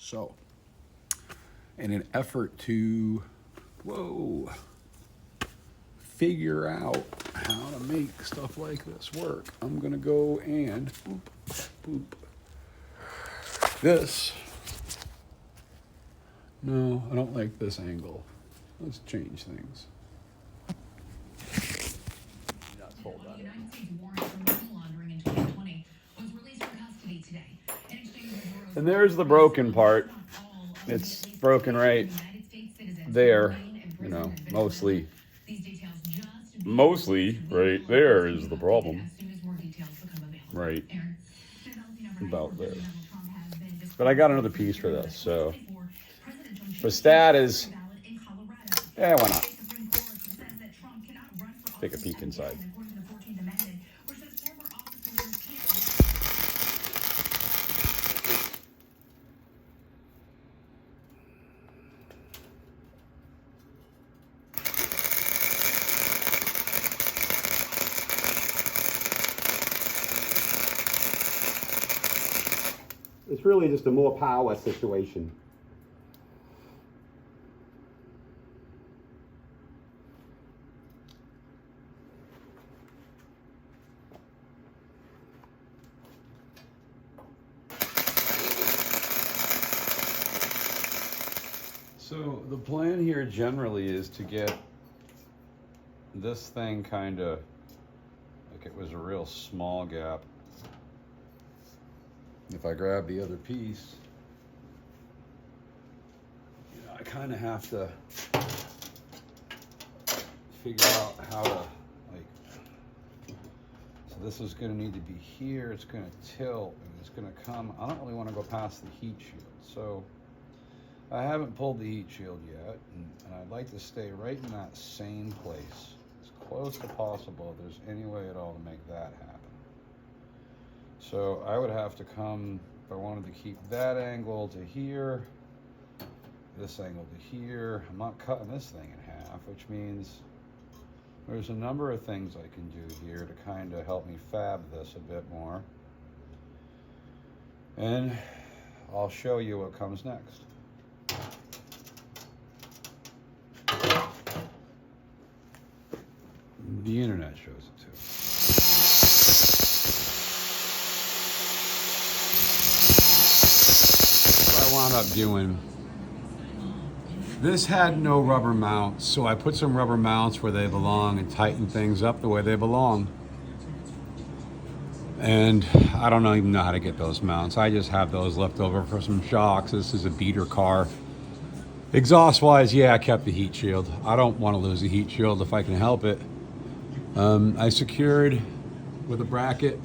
So, in an effort to, figure out how to make stuff like this work, I'm gonna go and boop. This, no, I don't like this angle. Let's change things. And there's the broken part. It's broken right there, you know, mostly right there is the problem. Right about there. But I got another piece for this, so the stat is, why not? Take a peek inside. It's really just a more power situation. So the plan here generally is to get this thing kind of like it was a real small gap. If I grab the other piece, you know, I kind of have to figure out how to, like, so this is going to need to be here, it's going to tilt, and it's going to come, I don't really want to go past the heat shield, so I haven't pulled the heat shield yet, and I'd like to stay right in that same place, as close as possible, if there's any way at all to make that happen. So I would have to come, if I wanted to keep that angle to here, this angle to here. I'm not cutting this thing in half, which means there's a number of things I can do here to kind of help me fab this a bit more. And I'll show you what comes next. The internet shows it too. Wound up doing, this had no rubber mounts, so I put some rubber mounts where they belong and tightened things up the way they belong. And I don't even know how to get those mounts. I just have those left over for some shocks. This is a beater car. Exhaust wise, yeah, I kept the heat shield. I don't want to lose the heat shield if I can help it. I secured with a bracket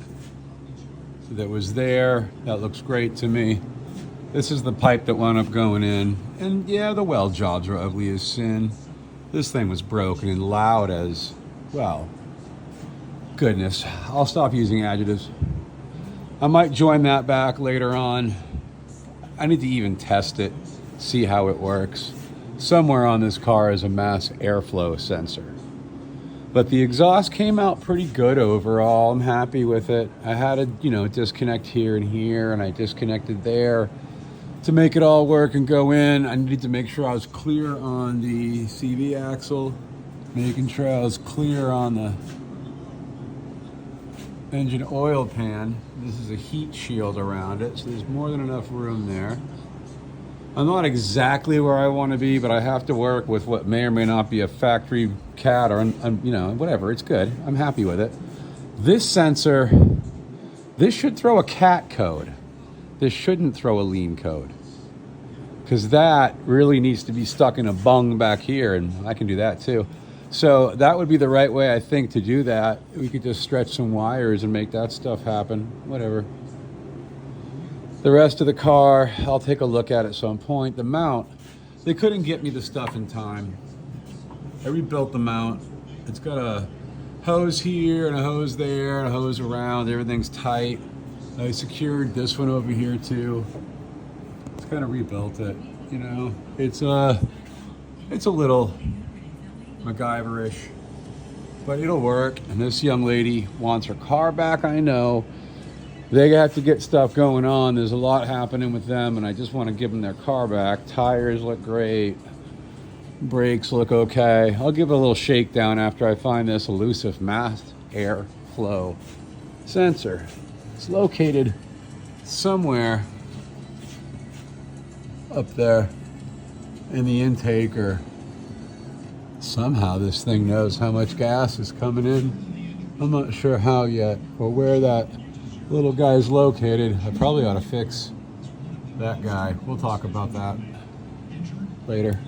that was there. That looks great to me. This is the pipe that wound up going in. And yeah, the weld jobs are ugly as sin. This thing was broken and loud as, well, goodness. I'll stop using adjectives. I might join that back later on. I need to even test it, see how it works. Somewhere on this car is a mass airflow sensor. But the exhaust came out pretty good overall. I'm happy with it. I had a, disconnect here and here, and I disconnected there to make it all work and go in. I needed to make sure I was clear on the CV axle, making sure I was clear on the engine oil pan. This is a heat shield around it, so there's more than enough room there. I'm not exactly where I want to be, but I have to work with what may or may not be a factory cat or, whatever. It's good. I'm happy with it. This sensor, this should throw a cat code. This shouldn't throw a lean code, because that really needs to be stuck in a bung back here, and I can do that too. So that would be the right way, I think, to do that. We could just stretch some wires and make that stuff happen, whatever. The rest of the car, I'll take a look at some point. The mount, they couldn't get me the stuff in time. I rebuilt the mount. It's got a hose here and a hose there and a hose around. Everything's tight. I secured this one over here too. It's kind of rebuilt it, It's a little MacGyverish, but it'll work. And this young lady wants her car back, I know. They have to get stuff going on. There's a lot happening with them, and I just want to give them their car back. Tires look great. Brakes look okay. I'll give it a little shakedown after I find this elusive mass airflow sensor. It's located somewhere up there in the intake, or somehow this thing knows how much gas is coming in. I'm not sure how yet, or where that little guy is located. I probably ought to fix that guy. We'll talk about that later.